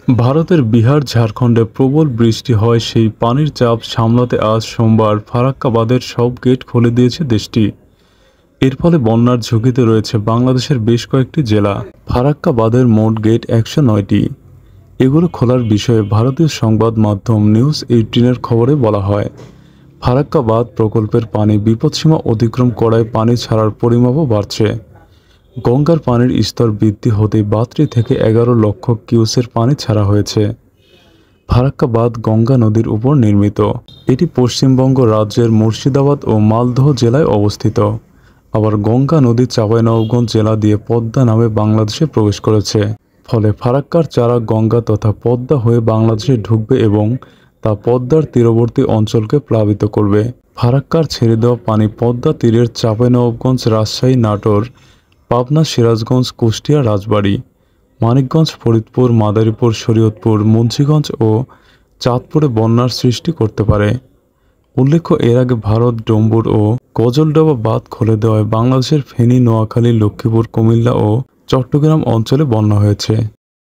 ভারতের বিহার ঝাড়খণ্ডে প্রবল বৃষ্টি হয় সেই পানির চাপ সামলাতে আজ সোমবার ফারাক্কা বাঁধের সব গেট খুলে দিয়েছে দেশটি। এর ফলে বন্যার ঝুঁকিতে রয়েছে বাংলাদেশের বেশ কয়েকটি জেলা। ফারাক্কা বাঁধের মোট গেট ১০৯টি। এগুলো খোলার বিষয়ে ভারতীয় সংবাদ মাধ্যম নিউজ ১৮-এর খবরে বলা হয়, ফারাক্কা বাঁধ প্রকল্পের পানি বিপদসীমা অতিক্রম করায় পানি ছাড়ার পরিমাপও বাড়ছে। গঙ্গার পানির স্তর বৃদ্ধি হতেই বাঁধটি থেকে ১১ লক্ষ কিউসের পানি ছাড়া হয়েছে। ফারাক্কা বাঁধ গঙ্গা নদীর উপর নির্মিত। এটি পশ্চিমবঙ্গ রাজ্যের মুর্শিদাবাদ ও মালদহ জেলায় অবস্থিত। আবার গঙ্গা নদী চাঁপাইনবাবগঞ্জ জেলা দিয়ে পদ্মা নামে বাংলাদেশে প্রবেশ করেছে। ফলে ফারাক্কার চারা গঙ্গা তথা পদ্মা হয়ে বাংলাদেশে ঢুকবে এবং তা পদ্মার তীরবর্তী অঞ্চলকে প্লাবিত করবে। ফারাক্কার ছেড়ে দেওয়া পানি পদ্মা তীরের চাঁপাইনবাবগঞ্জ, রাজশাহী, নাটোর, পাবনা, সিরাজগঞ্জ, কুষ্টিয়া, রাজবাড়ী, মানিকগঞ্জ, ফরিদপুর, মাদারীপুর, শরীয়তপুর, মুন্সিগঞ্জ ও চাঁদপুরে বন্যার সৃষ্টি করতে পারে। উল্লেখ্য, এর আগে ভারত ডম্বুর ও গজলডোবা বাঁধ খুলে দেওয়ায় বাংলাদেশের ফেনী, নোয়াখালী, লক্ষ্মীপুর, কুমিল্লা ও চট্টগ্রাম অঞ্চলে বন্যা হয়েছে।